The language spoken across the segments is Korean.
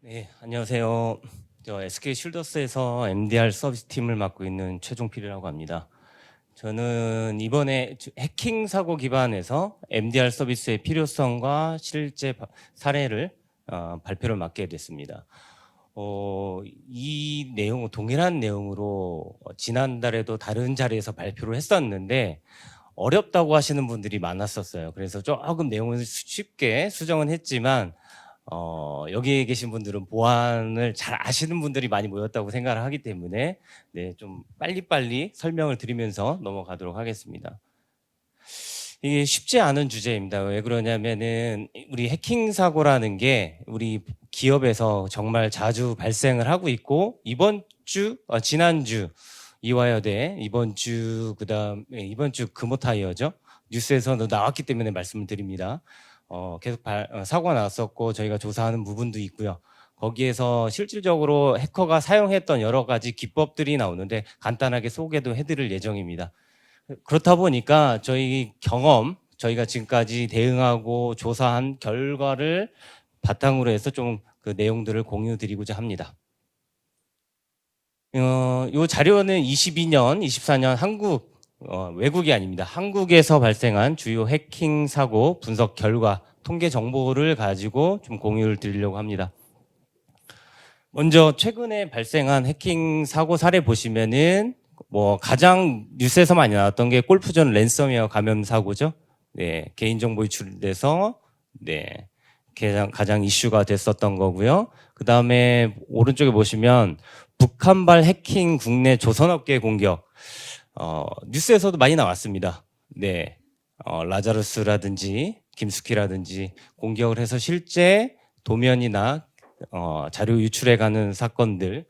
네, 안녕하세요. 저 SK 쉴더스에서 MDR 서비스 팀을 맡고 있는 최종필이라고 합니다. 저는 이번에 해킹 사고 기반에서 MDR 서비스의 필요성과 실제 사례를 발표를 맡게 됐습니다. 이 내용, 동일한 내용으로 지난달에도 다른 자리에서 발표를 했었는데 어렵다고 하시는 분들이 많았었어요. 그래서 조금 내용을 쉽게 수정은 했지만 여기에 계신 분들은 보안을 잘 아시는 분들이 많이 모였다고 생각을 하기 때문에 네, 좀 빨리빨리 설명을 드리면서 넘어가도록 하겠습니다. 이게 쉽지 않은 주제입니다. 왜 그러냐면은 우리 해킹 사고라는 게 우리 기업에서 정말 자주 발생을 하고 있고 지난주 이화여대 이번 주 금호타이어죠. 뉴스에서도 나왔기 때문에 말씀을 드립니다. 계속 사고가 났었고 저희가 조사하는 부분도 있고요. 거기에서 실질적으로 해커가 사용했던 여러 가지 기법들이 나오는데 간단하게 소개도 해드릴 예정입니다. 그렇다 보니까 저희가 지금까지 대응하고 조사한 결과를 바탕으로 해서 좀 그 내용들을 공유드리고자 합니다. 이 자료는 22년, 24년 외국이 아닙니다. 한국에서 발생한 주요 해킹 사고 분석 결과, 통계 정보를 가지고 좀 공유를 드리려고 합니다. 먼저 최근에 발생한 해킹 사고 사례 보시면은 가장 뉴스에서 많이 나왔던 게 골프전 랜섬웨어 감염 사고죠. 네, 개인정보 유출돼서 네, 가장 이슈가 됐었던 거고요. 그 다음에 오른쪽에 보시면 북한발 해킹 국내 조선업계 공격. 뉴스에서도 많이 나왔습니다. 네, 라자루스라든지 김숙희라든지 공격을 해서 실제 도면이나 자료 유출해가는 사건들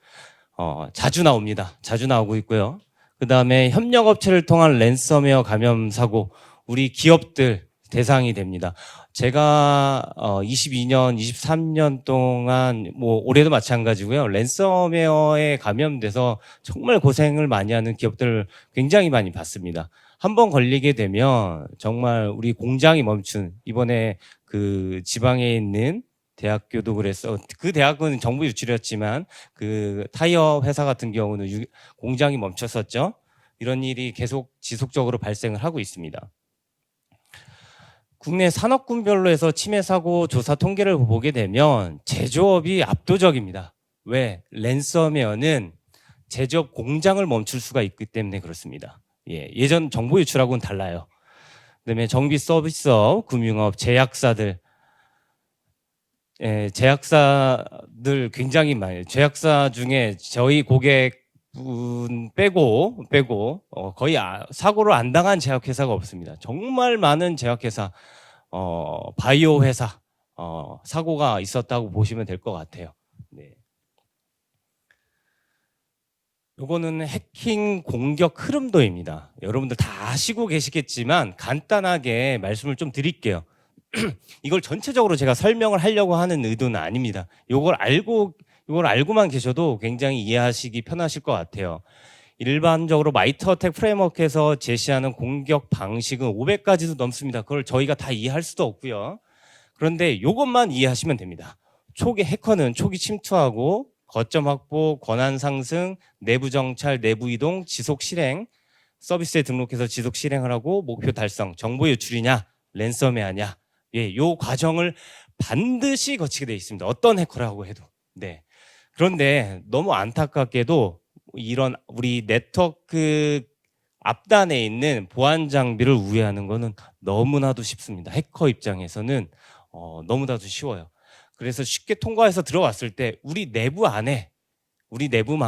자주 나옵니다. 자주 나오고 있고요. 그 다음에 협력업체를 통한 랜섬웨어 감염 사고 우리 기업들 대상이 됩니다. 제가 22년, 23년 동안 올해도 마찬가지고요. 랜섬웨어에 감염돼서 정말 고생을 많이 하는 기업들을 굉장히 많이 봤습니다. 한번 걸리게 되면 정말 우리 공장이 멈춘 이번에 그 지방에 있는 대학교도 그래서 그 대학은 정부 유출이었지만 그 타이어 회사 같은 경우는 공장이 멈췄었죠. 이런 일이 계속 지속적으로 발생을 하고 있습니다. 국내 산업군별로 해서 침해 사고 조사 통계를 보게 되면 제조업이 압도적입니다. 왜? 랜섬웨어는 제조업 공장을 멈출 수가 있기 때문에 그렇습니다. 예전 정보 유출하고는 달라요. 그다음에 정비 서비스업, 금융업, 제약사들 굉장히 많아요. 제약사 중에 저희 고객분 빼고 거의 사고를 안 당한 제약회사가 없습니다. 정말 많은 제약회사, 바이오 회사 사고가 있었다고 보시면 될 것 같아요. 네. 요거는 해킹 공격 흐름도입니다. 여러분들 다 아시고 계시겠지만 간단하게 말씀을 좀 드릴게요. 이걸 전체적으로 제가 설명을 하려고 하는 의도는 아닙니다. 이걸 알고만 계셔도 굉장히 이해하시기 편하실 것 같아요. 일반적으로 마이터 어택 프레임워크에서 제시하는 공격 방식은 500가지도 넘습니다. 그걸 저희가 다 이해할 수도 없고요. 그런데 이것만 이해하시면 됩니다. 해커는 초기 침투하고 거점 확보, 권한 상승, 내부 정찰, 내부 이동, 지속 실행, 서비스에 등록해서 지속 실행을 하고 목표 달성, 정보 유출이냐, 랜섬웨어냐, 요 과정을 반드시 거치게 되어 있습니다. 어떤 해커라고 해도. 네. 그런데 너무 안타깝게도 이런 우리 네트워크 앞단에 있는 보안 장비를 우회하는 거는 너무나도 쉽습니다. 해커 입장에서는 너무나도 쉬워요. 그래서 쉽게 통과해서 들어왔을 때 우리 내부망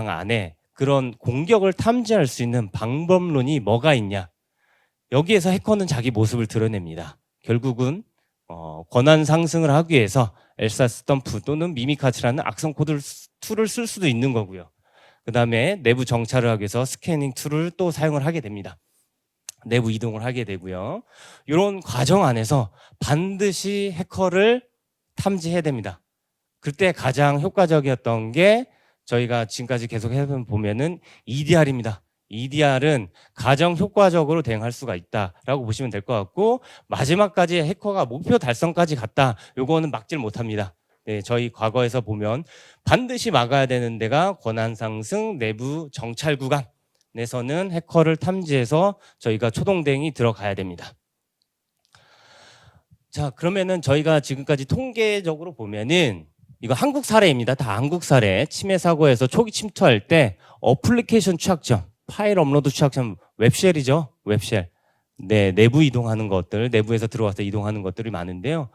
안에 그런 공격을 탐지할 수 있는 방법론이 뭐가 있냐. 여기에서 해커는 자기 모습을 드러냅니다. 결국은 권한 상승을 하기 위해서 엘사 스탬프 또는 미미카츠라는 악성 코드 툴을 쓸 수도 있는 거고요. 그 다음에 내부 정찰을 하기 위해서 스캐닝 툴을 또 사용을 하게 됩니다. 내부 이동을 하게 되고요. 이런 과정 안에서 반드시 해커를 탐지해야 됩니다. 그때 가장 효과적이었던 게 저희가 지금까지 계속 해보면은 EDR입니다. EDR은 가장 효과적으로 대응할 수가 있다라고 보시면 될 것 같고 마지막까지 해커가 목표 달성까지 갔다. 요거는 막질 못합니다. 네, 저희 과거에서 보면 반드시 막아야 되는 데가 권한 상승 내부 정찰 구간에서는 해커를 탐지해서 저희가 초동대응이 들어가야 됩니다. 자, 그러면은 저희가 지금까지 통계적으로 보면은 이거 한국 사례입니다. 다 한국 사례. 침해 사고에서 초기 침투할 때 어플리케이션 취약점, 파일 업로드 취약점, 웹쉘이죠. 웹쉘. 네, 내부 이동하는 것들, 내부에서 들어와서 이동하는 것들이 많은데요.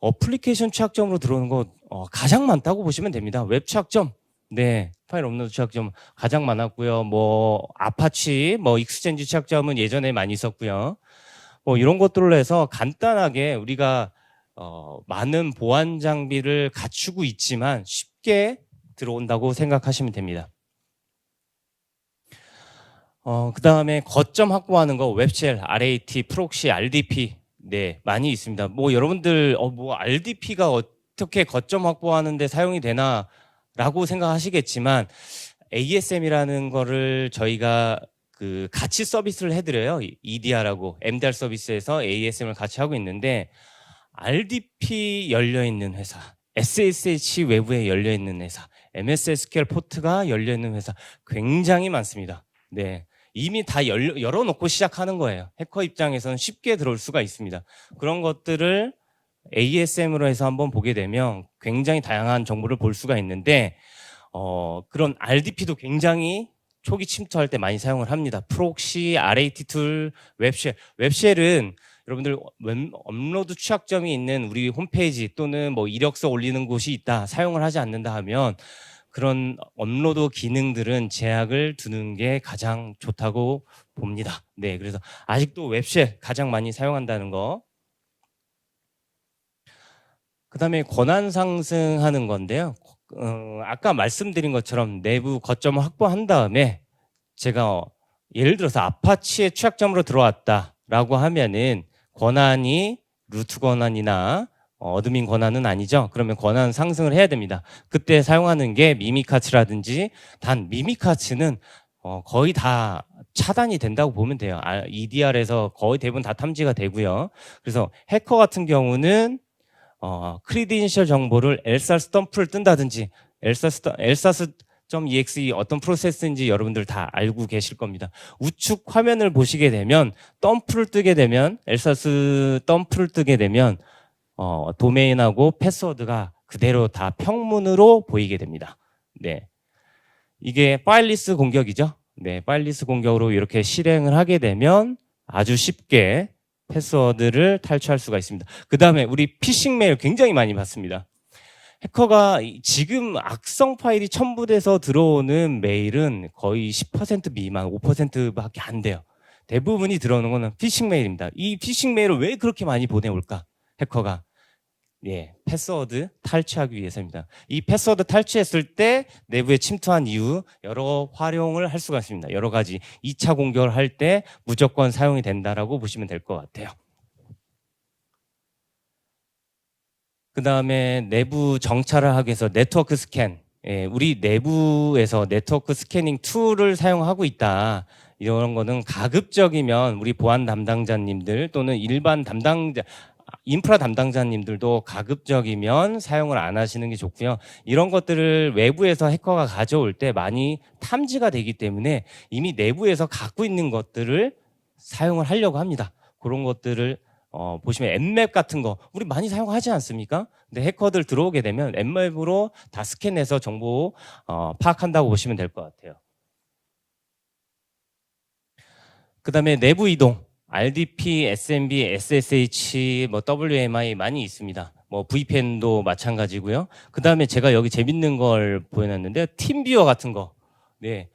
어플리케이션 취약점으로 들어오는 거 가장 많다고 보시면 됩니다. 웹 취약점. 네, 파일 업로드 취약점 가장 많았고요. 뭐 아파치, 뭐 익스체인지 취약점은 예전에 많이 있었고요. 뭐 이런 것들로 해서 간단하게 우리가 많은 보안 장비를 갖추고 있지만 쉽게 들어온다고 생각하시면 됩니다. 그 다음에 거점 확보하는 거 웹쉘, RAT, 프록시, RDP 네 많이 있습니다. 뭐 여러분들 뭐 RDP가 어떻게 거점 확보하는데 사용이 되나라고 생각하시겠지만 ASM이라는 거를 저희가 그 같이 서비스를 해드려요. EDR하고 MDR 서비스에서 ASM을 같이 하고 있는데 RDP 열려있는 회사, SSH 외부에 열려있는 회사, MSSQL 포트가 열려있는 회사 굉장히 많습니다. 네, 이미 다 열어놓고 시작하는 거예요. 해커 입장에서는 쉽게 들어올 수가 있습니다. 그런 것들을 ASM으로 해서 한번 보게 되면 굉장히 다양한 정보를 볼 수가 있는데 그런 RDP도 굉장히 초기 침투할 때 많이 사용을 합니다. 프록시, RAT 툴, 웹쉘. 웹쉘은 여러분들 업로드 취약점이 있는 우리 홈페이지 또는 뭐 이력서 올리는 곳이 있다, 사용을 하지 않는다 하면 그런 업로드 기능들은 제약을 두는 게 가장 좋다고 봅니다. 네, 그래서 아직도 웹쉘 가장 많이 사용한다는 거. 그 다음에 권한 상승하는 건데요. 아까 말씀드린 것처럼 내부 거점을 확보한 다음에 제가 예를 들어서 아파치의 취약점으로 들어왔다라고 하면은 권한이 루트 권한이나 어드민 권한은 아니죠. 그러면 권한 상승을 해야 됩니다. 그때 사용하는 게 미미카츠라든지, 단 미미카츠는 거의 다 차단이 된다고 보면 돼요. EDR에서 거의 대부분 다 탐지가 되고요. 그래서 해커 같은 경우는 크리덴셜 정보를 엘사스 덤프를 뜬다든지, 엘사스.exe 어떤 프로세스인지 여러분들 다 알고 계실 겁니다. 우측 화면을 보시게 되면 덤프를 뜨게 되면, 엘사스 덤프를 뜨게 되면 도메인하고 패스워드가 그대로 다 평문으로 보이게 됩니다. 네, 이게 파일리스 공격이죠. 네, 파일리스 공격으로 이렇게 실행을 하게 되면 아주 쉽게 패스워드를 탈취할 수가 있습니다. 그 다음에 우리 피싱 메일 굉장히 많이 받습니다. 해커가 지금 악성 파일이 첨부돼서 들어오는 메일은 거의 10% 미만, 5%밖에 안 돼요. 대부분이 들어오는 거는 피싱 메일입니다. 이 피싱 메일을 왜 그렇게 많이 보내올까? 해커가. 예, 패스워드 탈취하기 위해서입니다. 이 패스워드 탈취했을 때 내부에 침투한 이후 여러 활용을 할 수가 있습니다. 여러 가지 2차 공격을 할 때 무조건 사용이 된다라고 보시면 될 것 같아요. 그 다음에 내부 정찰을 하기 위해서 네트워크 스캔. 예, 우리 내부에서 네트워크 스캐닝 툴을 사용하고 있다. 이런 거는 가급적이면 우리 보안 담당자님들 또는 일반 인프라 담당자님들도 가급적이면 사용을 안 하시는 게 좋고요. 이런 것들을 외부에서 해커가 가져올 때 많이 탐지가 되기 때문에 이미 내부에서 갖고 있는 것들을 사용을 하려고 합니다. 그런 것들을 보시면 앱맵 같은 거 우리 많이 사용하지 않습니까? 근데 해커들 들어오게 되면 앱맵으로 다 스캔해서 정보 파악한다고 보시면 될 것 같아요. 그 다음에 내부 이동, RDP, SMB, SSH, 뭐 WMI 많이 있습니다. 뭐 VPN도 마찬가지고요. 그 다음에 제가 여기 재밌는 걸 보여놨는데요. 팀뷰어 같은 거. 네,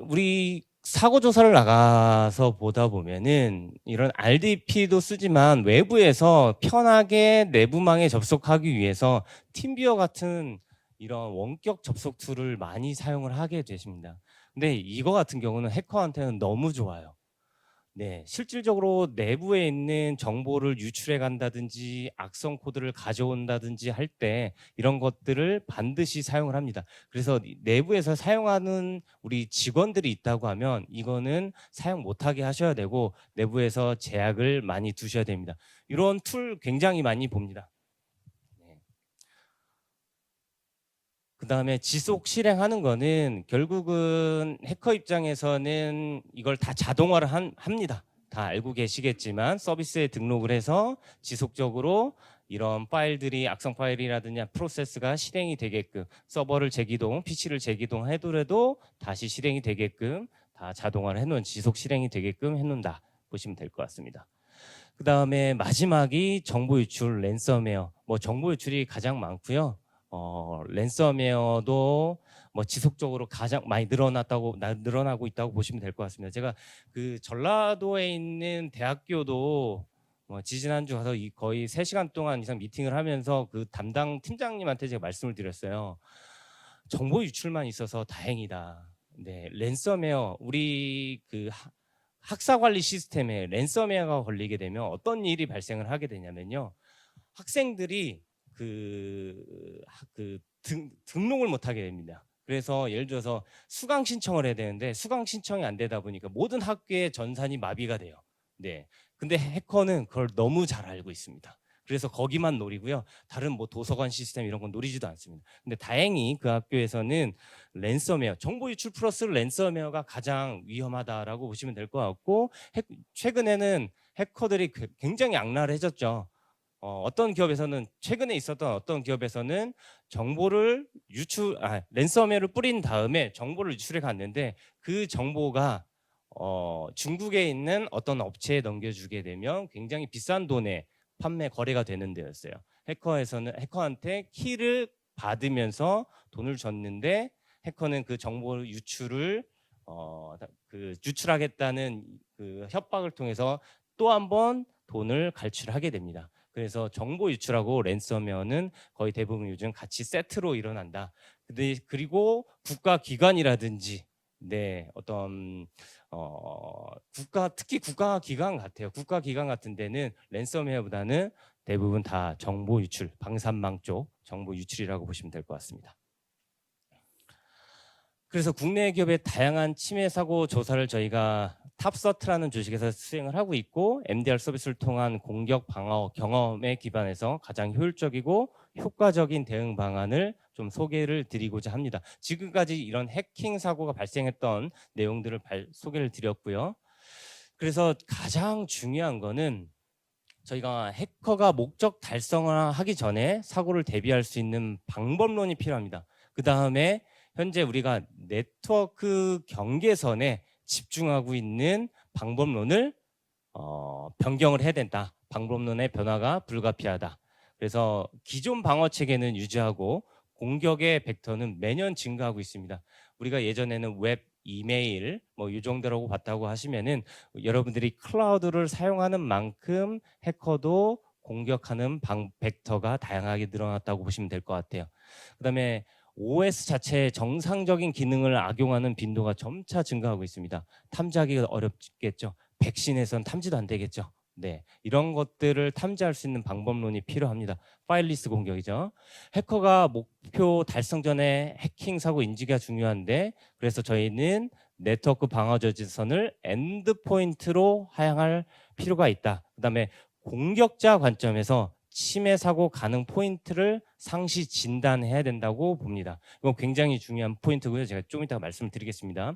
우리 사고 조사를 나가서 보다 보면은 이런 RDP도 쓰지만 외부에서 편하게 내부망에 접속하기 위해서 팀뷰어 같은 이런 원격 접속 툴을 많이 사용을 하게 되십니다. 근데 이거 같은 경우는 해커한테는 너무 좋아요. 네, 실질적으로 내부에 있는 정보를 유출해 간다든지 악성 코드를 가져온다든지 할 때 이런 것들을 반드시 사용을 합니다. 그래서 내부에서 사용하는 우리 직원들이 있다고 하면 이거는 사용 못하게 하셔야 되고 내부에서 제약을 많이 두셔야 됩니다. 이런 툴 굉장히 많이 봅니다. 그다음에 지속 실행하는 거는 결국은 해커 입장에서는 이걸 다 자동화를 합니다. 다 알고 계시겠지만 서비스에 등록을 해서 지속적으로 이런 파일들이 악성 파일이라든지 프로세스가 실행이 되게끔 서버를 재기동, PC를 재기동하더라도 다시 실행이 되게끔 다 자동화를 해놓은 지속 실행이 되게끔 해놓는다 보시면 될 것 같습니다. 그 다음에 마지막이 정보 유출, 랜섬웨어. 뭐 정보 유출이 가장 많고요. 랜섬웨어도 뭐 지속적으로 가장 많이 늘어나고 있다고 보시면 될 것 같습니다. 제가 그 전라도에 있는 대학교도 지지난주 가서 거의 3시간 동안 이상 미팅을 하면서 그 담당 팀장님한테 제가 말씀을 드렸어요. 정보 유출만 있어서 다행이다. 네, 랜섬웨어 우리 그 학사 관리 시스템에 랜섬웨어가 걸리게 되면 어떤 일이 발생을 하게 되냐면요. 학생들이 등록을 못 하게 됩니다. 그래서 예를 들어서 수강 신청을 해야 되는데 수강 신청이 안 되다 보니까 모든 학교의 전산이 마비가 돼요. 네. 근데 해커는 그걸 너무 잘 알고 있습니다. 그래서 거기만 노리고요. 다른 뭐 도서관 시스템 이런 건 노리지도 않습니다. 근데 다행히 그 학교에서는 랜섬웨어, 정보 유출 플러스 랜섬웨어가 가장 위험하다라고 보시면 될 것 같고 최근에는 해커들이 굉장히 악랄해졌죠. 어떤 기업에서는 최근에 있었던 어떤 기업에서는 정보를 랜섬웨어를 뿌린 다음에 정보를 유출해 갔는데 그 정보가 중국에 있는 어떤 업체에 넘겨주게 되면 굉장히 비싼 돈에 판매 거래가 되는 데였어요. 해커한테 키를 받으면서 돈을 줬는데 해커는 그 정보 유출을 유출하겠다는 그 협박을 통해서 또 한 번 돈을 갈취하게 됩니다. 그래서 정보 유출하고 랜섬웨어는 거의 대부분 요즘 같이 세트로 일어난다. 그리고 국가기관이라든지 어떤 특히 국가기관 같아요. 국가기관 같은 데는 랜섬웨어보다는 대부분 다 정보 유출, 방산망 쪽 정보 유출이라고 보시면 될 것 같습니다. 그래서 국내 기업의 다양한 침해 사고 조사를 저희가 탑서트라는 주식에서 수행을 하고 있고 MDR 서비스를 통한 공격 방어 경험에 기반해서 가장 효율적이고 효과적인 대응 방안을 좀 소개를 드리고자 합니다. 지금까지 이런 해킹 사고가 발생했던 내용들을 소개를 드렸고요. 그래서 가장 중요한 거는 저희가 해커가 목적 달성을 하기 전에 사고를 대비할 수 있는 방법론이 필요합니다. 그 다음에 현재 우리가 네트워크 경계선에 집중하고 있는 방법론을 변경을 해야 된다. 방법론의 변화가 불가피하다. 그래서 기존 방어 체계는 유지하고 공격의 벡터는 매년 증가하고 있습니다. 우리가 예전에는 웹, 이메일 이 정도라고 봤다고 하시면은 여러분들이 클라우드를 사용하는 만큼 해커도 공격하는 벡터가 다양하게 늘어났다고 보시면 될 것 같아요. 그다음에 OS 자체의 정상적인 기능을 악용하는 빈도가 점차 증가하고 있습니다. 탐지하기가 어렵겠죠. 백신에선 탐지도 안 되겠죠. 네, 이런 것들을 탐지할 수 있는 방법론이 필요합니다. 파일리스 공격이죠. 해커가 목표 달성 전에 해킹 사고 인지가 중요한데 그래서 저희는 네트워크 방어 저지선을 엔드포인트로 하향할 필요가 있다. 그다음에 공격자 관점에서 침해 사고 가능 포인트를 상시 진단해야 된다고 봅니다. 이건 굉장히 중요한 포인트고요. 제가 좀 이따가 말씀을 드리겠습니다.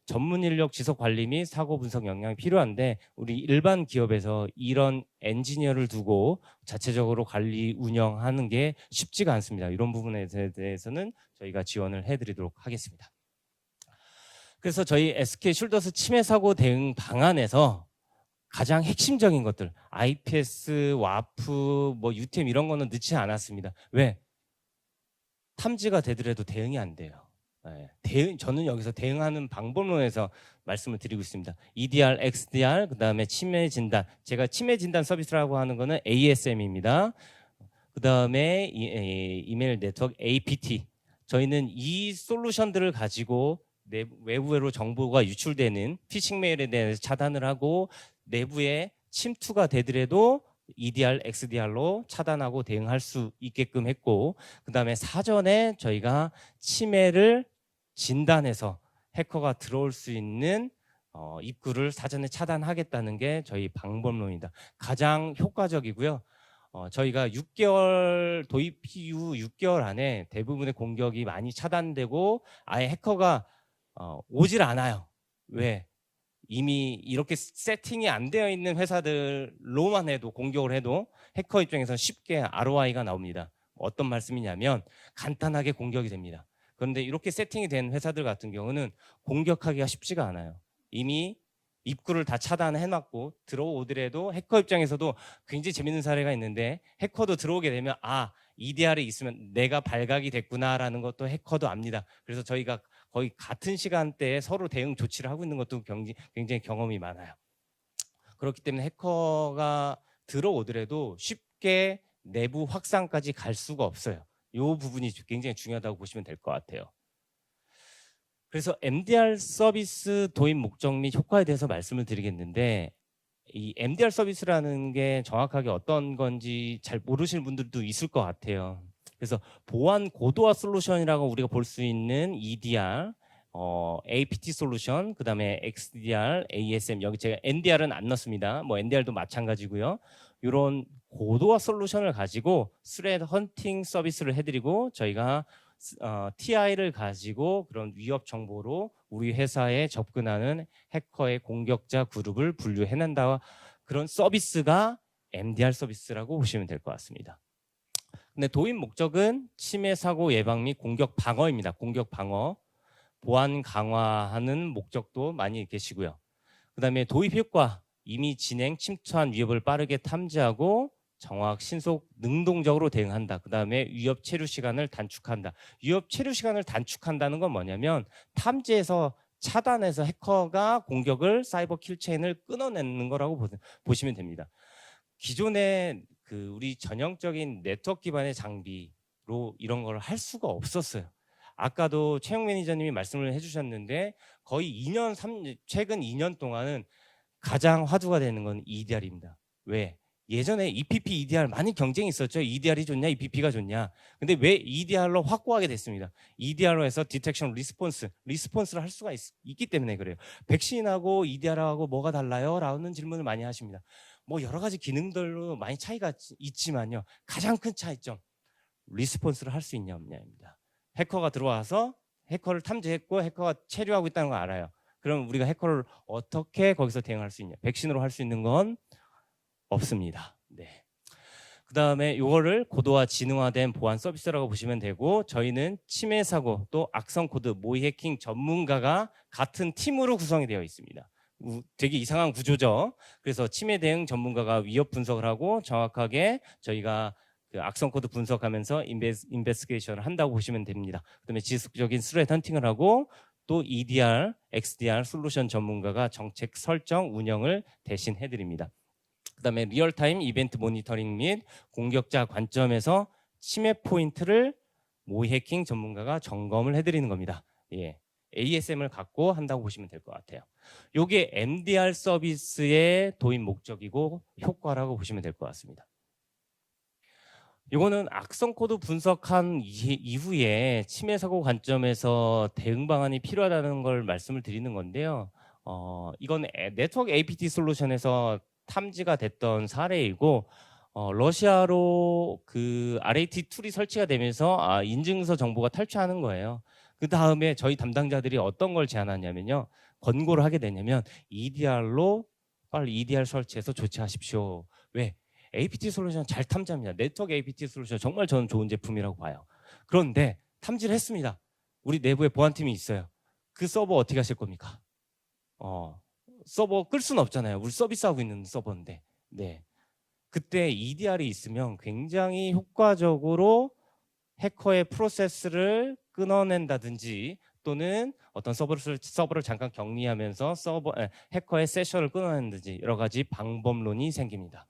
전문 인력 지속 관리 및 사고 분석 역량이 필요한데 우리 일반 기업에서 이런 엔지니어를 두고 자체적으로 관리 운영하는 게 쉽지가 않습니다. 이런 부분에 대해서는 저희가 지원을 해드리도록 하겠습니다. 그래서 저희 SK 숄더스 침해 사고 대응 방안에서 가장 핵심적인 것들, IPS, 와프, UTM 이런 거는 넣지 않았습니다. 왜? 탐지가 되더라도 대응이 안 돼요. 저는 여기서 대응하는 방법론에서 말씀을 드리고 있습니다. EDR, XDR, 그 다음에 침해 진단. 제가 침해 진단 서비스라고 하는 거는 ASM입니다. 그 다음에 이메일 네트워크 APT. 저희는 이 솔루션들을 가지고 외부로 정보가 유출되는 피싱 메일에 대해서 차단을 하고 내부에 침투가 되더라도 EDR, XDR로 차단하고 대응할 수 있게끔 했고 그 다음에 사전에 저희가 침해를 진단해서 해커가 들어올 수 있는 입구를 사전에 차단하겠다는 게 저희 방법론이다. 가장 효과적이고요. 저희가 6개월 도입 이후 6개월 안에 대부분의 공격이 많이 차단되고 아예 해커가 오질 않아요. 왜? 이미 이렇게 세팅이 안 되어 있는 회사들로만 해도 공격을 해도 해커 입장에서는 쉽게 ROI가 나옵니다. 어떤 말씀이냐면 간단하게 공격이 됩니다. 그런데 이렇게 세팅이 된 회사들 같은 경우는 공격하기가 쉽지가 않아요. 이미 입구를 다 차단해놨고 들어오더라도 해커 입장에서도 굉장히 재밌는 사례가 있는데 해커도 들어오게 되면 EDR이 있으면 내가 발각이 됐구나라는 것도 해커도 압니다. 그래서 저희가 거의 같은 시간대에 서로 대응 조치를 하고 있는 것도 굉장히 경험이 많아요. 그렇기 때문에 해커가 들어오더라도 쉽게 내부 확산까지 갈 수가 없어요. 이 부분이 굉장히 중요하다고 보시면 될 것 같아요. 그래서 MDR 서비스 도입 목적 및 효과에 대해서 말씀을 드리겠는데 이 MDR 서비스라는 게 정확하게 어떤 건지 잘 모르시는 분들도 있을 것 같아요. 그래서 보안 고도화 솔루션이라고 우리가 볼 수 있는 EDR, APT 솔루션, 그 다음에 XDR, ASM, 여기 제가 NDR은 안 넣습니다. 뭐 NDR도 마찬가지고요. 이런 고도화 솔루션을 가지고 스레드 헌팅 서비스를 해드리고 저희가 TI를 가지고 그런 위협 정보로 우리 회사에 접근하는 해커의 공격자 그룹을 분류해낸다. 그런 서비스가 MDR 서비스라고 보시면 될 것 같습니다. 근데 도입 목적은 침해 사고 예방 및 공격 방어입니다. 공격 방어, 보안 강화하는 목적도 많이 계시고요. 그 다음에 도입 효과, 이미 진행, 침투한 위협을 빠르게 탐지하고 정확, 신속, 능동적으로 대응한다. 그 다음에 위협 체류 시간을 단축한다. 위협 체류 시간을 단축한다는 건 뭐냐면 탐지해서 차단해서 해커가 공격을 사이버 킬체인을 끊어내는 거라고 보시면 됩니다. 기존에 우리 전형적인 네트워크 기반의 장비로 이런 걸 할 수가 없었어요. 아까도 채용 매니저님이 말씀을 해주셨는데 거의 최근 2년 동안은 가장 화두가 되는 건 EDR입니다. 왜? 예전에 EPP, EDR 많이 경쟁이 있었죠. EDR이 좋냐, EPP가 좋냐. 근데 왜 EDR로 확고하게 됐습니다. EDR로 해서 디텍션 리스폰스를 할 수가 있기 때문에 그래요. 백신하고 EDR하고 뭐가 달라요? 라는 질문을 많이 하십니다. 뭐 여러 가지 기능들로 많이 차이가 있지만요. 가장 큰 차이점, 리스폰스를 할 수 있냐 없냐입니다. 해커가 들어와서 해커를 탐지했고 해커가 체류하고 있다는 걸 알아요. 그럼 우리가 해커를 어떻게 거기서 대응할 수 있냐? 백신으로 할 수 있는 건 없습니다. 네. 그 다음에 이거를 고도화 지능화된 보안 서비스라고 보시면 되고 저희는 침해 사고 또 악성 코드 모의 해킹 전문가가 같은 팀으로 구성이 되어 있습니다. 되게 이상한 구조죠. 그래서 침해 대응 전문가가 위협 분석을 하고 정확하게 저희가 악성 코드 분석하면서 인베스티게이션을 한다고 보시면 됩니다. 그다음에 지속적인 스레드 헌팅을 하고 또 EDR, XDR 솔루션 전문가가 정책 설정, 운영을 대신 해드립니다. 그다음에 리얼타임 이벤트 모니터링 및 공격자 관점에서 침해 포인트를 모의 해킹 전문가가 점검을 해드리는 겁니다. 예. ASM을 갖고 한다고 보시면 될 것 같아요. 이게 MDR 서비스의 도입 목적이고 효과라고 보시면 될 것 같습니다. 이거는 악성 코드 분석한 이후에 침해 사고 관점에서 대응 방안이 필요하다는 걸 말씀을 드리는 건데요. 이건 네트워크 APT 솔루션에서 탐지가 됐던 사례이고 러시아로 RAT 툴이 설치가 되면서 인증서 정보가 탈취하는 거예요. 그 다음에 저희 담당자들이 어떤 걸 제안하냐면요. 권고를 하게 되냐면 EDR로 빨리 EDR 설치해서 조치하십시오. 왜? APT 솔루션 잘 탐지합니다. 네트워크 APT 솔루션 정말 저는 좋은 제품이라고 봐요. 그런데 탐지를 했습니다. 우리 내부에 보안팀이 있어요. 그 서버 어떻게 하실 겁니까? 서버 끌 수는 없잖아요. 우리 서비스하고 있는 서버인데. 네. 그때 EDR이 있으면 굉장히 효과적으로 해커의 프로세스를 끊어낸다든지 또는 어떤 서버를 잠깐 격리하면서 해커의 세션을 끊어낸다든지 여러 가지 방법론이 생깁니다.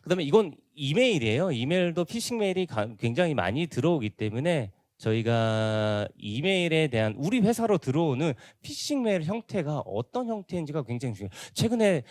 그다음에 이건 이메일이에요. 이메일도 피싱 메일이 굉장히 많이 들어오기 때문에 저희가 이메일에 대한 우리 회사로 들어오는 피싱 메일 형태가 어떤 형태인지가 굉장히 중요해요. 최근에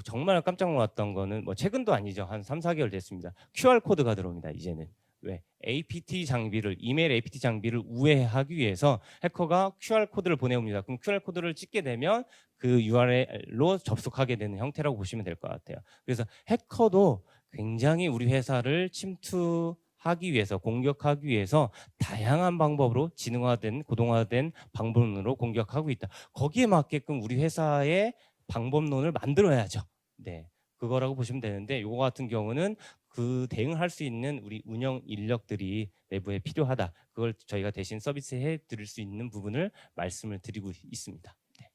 정말 깜짝 놀랐던 거는 뭐 최근도 아니죠. 한 3, 4개월 됐습니다. QR코드가 들어옵니다. 이제는. 왜 APT 장비를 이메일 APT 장비를 우회하기 위해서 해커가 QR 코드를 보내옵니다. 그럼 QR 코드를 찍게 되면 그 URL로 접속하게 되는 형태라고 보시면 될 것 같아요. 그래서 해커도 굉장히 우리 회사를 침투하기 위해서 공격하기 위해서 다양한 방법으로 지능화된 고동화된 방법론으로 공격하고 있다. 거기에 맞게끔 우리 회사의 방법론을 만들어야죠. 네, 그거라고 보시면 되는데 이거 같은 경우는 그 대응할 수 있는 우리 운영 인력들이 내부에 필요하다. 그걸 저희가 대신 서비스해 드릴 수 있는 부분을 말씀을 드리고 있습니다. 네.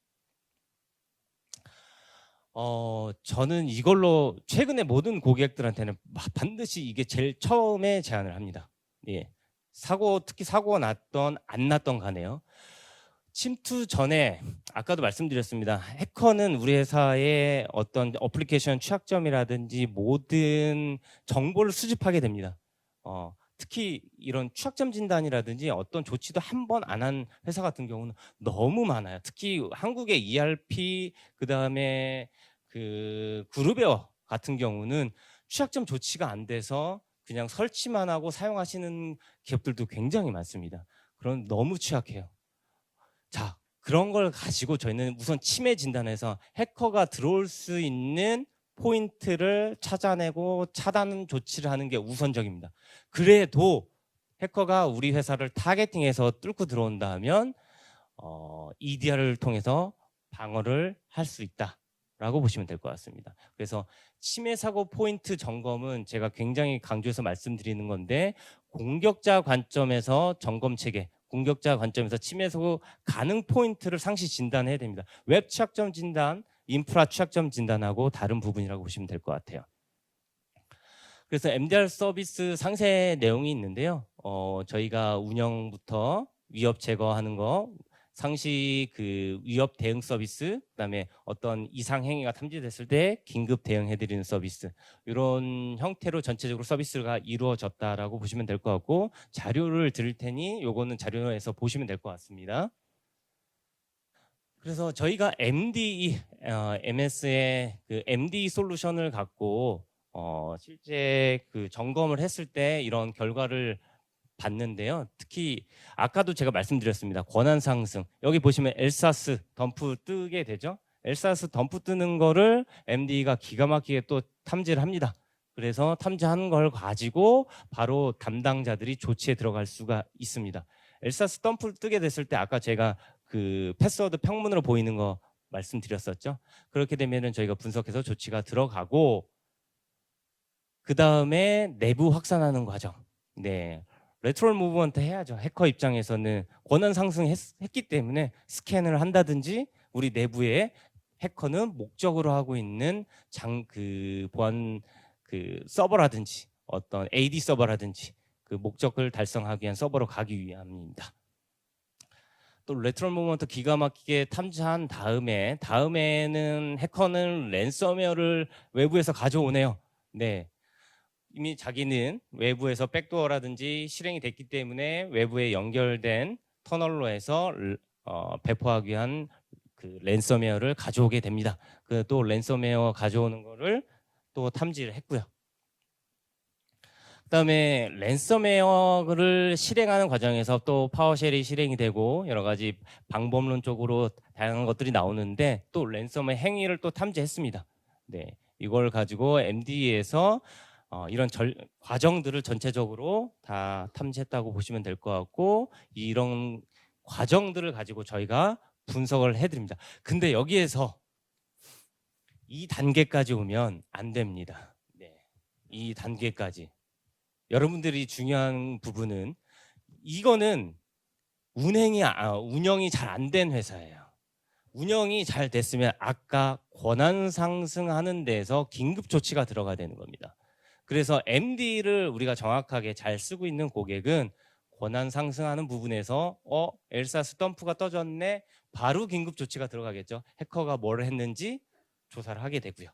저는 이걸로 최근에 모든 고객들한테는 반드시 이게 제일 처음에 제안을 합니다. 예. 특히 사고가 났던 안 났던 간에요. 침투 전에 아까도 말씀드렸습니다. 해커는 우리 회사의 어떤 어플리케이션 취약점이라든지 모든 정보를 수집하게 됩니다. 특히 이런 취약점 진단이라든지 어떤 조치도 한 번 안 한 회사 같은 경우는 너무 많아요. 특히 한국의 ERP 그다음에 그 그룹웨어 같은 경우는 취약점 조치가 안 돼서 그냥 설치만 하고 사용하시는 기업들도 굉장히 많습니다. 그런 너무 취약해요. 자, 그런 걸 가지고 저희는 우선 침해 진단에서 해커가 들어올 수 있는 포인트를 찾아내고 차단 조치를 하는 게 우선적입니다. 그래도 해커가 우리 회사를 타겟팅해서 뚫고 들어온다면 EDR을 통해서 방어를 할 수 있다라고 보시면 될 것 같습니다. 그래서 침해 사고 포인트 점검은 제가 굉장히 강조해서 말씀드리는 건데 공격자 관점에서 점검 체계 공격자 관점에서 침해 사고 가능 포인트를 상시 진단해야 됩니다. 웹 취약점 진단, 인프라 취약점 진단하고 다른 부분이라고 보시면 될 것 같아요. 그래서 MDR 서비스 상세 내용이 있는데요. 저희가 운영부터 위협 제거하는 거, 상시 그 위협 대응 서비스, 그다음에 어떤 이상 행위가 탐지됐을 때 긴급 대응해드리는 서비스, 이런 형태로 전체적으로 서비스가 이루어졌다라고 보시면 될 것 같고 자료를 드릴 테니 요거는 자료에서 보시면 될 것 같습니다. 그래서 저희가 MS의 그 MD 솔루션을 갖고 실제 그 점검을 했을 때 이런 결과를 봤는데요. 특히 아까도 제가 말씀드렸습니다. 권한 상승. 여기 보시면 엘사스 덤프 뜨게 되죠. 엘사스 덤프 뜨는 거를 MD가 기가 막히게 또 탐지를 합니다. 그래서 탐지하는 걸 가지고 바로 담당자들이 조치에 들어갈 수가 있습니다. 엘사스 덤프 뜨게 됐을 때 아까 제가 그 패스워드 평문으로 보이는 거 말씀드렸었죠. 그렇게 되면은 저희가 분석해서 조치가 들어가고 그 다음에 내부 확산하는 과정. 네. 레트럴 무브먼트 해야죠. 해커 입장에서는 권한 상승했기 때문에 스캔을 한다든지 우리 내부에 해커는 목적으로 하고 있는 보안 그 서버라든지 어떤 AD 서버라든지 그 목적을 달성하기 위한 서버로 가기 위함입니다. 또 레트럴 무브먼트 기가 막히게 탐지한 다음에는 해커는 랜섬웨어를 외부에서 가져오네요. 네. 이미 자기는 외부에서 백도어라든지 실행이 됐기 때문에 외부에 연결된 터널로 해서 배포하기 위한 그 랜섬웨어를 가져오게 됩니다. 또 랜섬웨어 가져오는 거를 또 탐지를 했고요. 그다음에 랜섬웨어를 실행하는 과정에서 또 파워쉘이 실행이 되고 여러 가지 방법론 쪽으로 다양한 것들이 나오는데 또 랜섬웨어 행위를 또 탐지했습니다. 네, 이걸 가지고 MD에서 이런 과정들을 전체적으로 다 탐지했다고 보시면 될 것 같고 이런 과정들을 가지고 저희가 분석을 해드립니다. 근데 여기에서 이 단계까지 오면 안 됩니다. 네, 이 단계까지. 여러분들이 중요한 부분은 이거는 운영이 잘 안 된 회사예요. 운영이 잘 됐으면 아까 권한 상승하는 데서 긴급 조치가 들어가야 되는 겁니다. 그래서 MD를 우리가 정확하게 잘 쓰고 있는 고객은 권한 상승하는 부분에서 엘사 스탬프가 떠졌네 바로 긴급 조치가 들어가겠죠. 해커가 뭘 했는지 조사를 하게 되고요.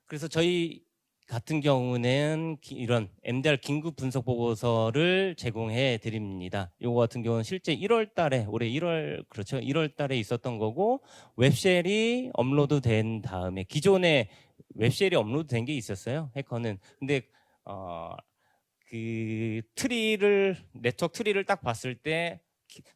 그래서 저희 같은 경우는 이런 MDR 긴급 분석 보고서를 제공해 드립니다. 이거 같은 경우는 실제 1월 달에 올해 1월 그렇죠. 1월 달에 있었던 거고 웹쉘이 업로드 된 다음에 기존에 웹쉘이 업로드 된 게 있었어요. 해커는. 근데 그 네트워크 트리를 딱 봤을 때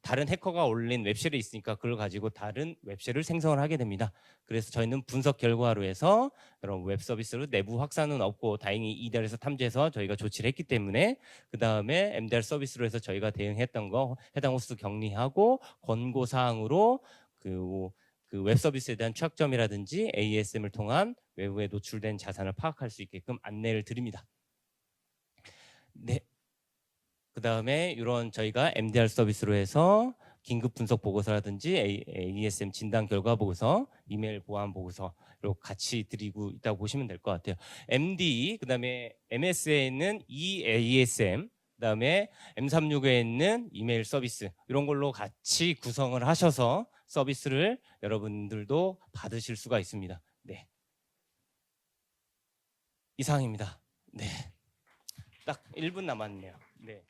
다른 해커가 올린 웹쉘이 있으니까 그걸 가지고 다른 웹쉘을 생성을 하게 됩니다. 그래서 저희는 분석 결과로 해서 그런 웹 서비스로 내부 확산은 없고 다행히 EDR에서 탐지해서 저희가 조치를 했기 때문에 그 다음에 MDR 서비스로 해서 저희가 대응했던 거 해당 호스트 격리하고 권고 사항으로 그 웹 서비스에 대한 취약점이라든지 ASM을 통한 외부에 노출된 자산을 파악할 수 있게끔 안내를 드립니다. 네. 그 다음에 이런 저희가 MDR 서비스로 해서 긴급 분석 보고서라든지 ASM 진단 결과 보고서, 이메일 보안 보고서 이렇게 같이 드리고 있다고 보시면 될 것 같아요. MD, 그 다음에 MS에는 EASM, 그 다음에 M36에 있는 이메일 서비스 이런 걸로 같이 구성을 하셔서 서비스를 여러분들도 받으실 수가 있습니다. 네. 이상입니다. 네. 딱 1분 남았네요. 네.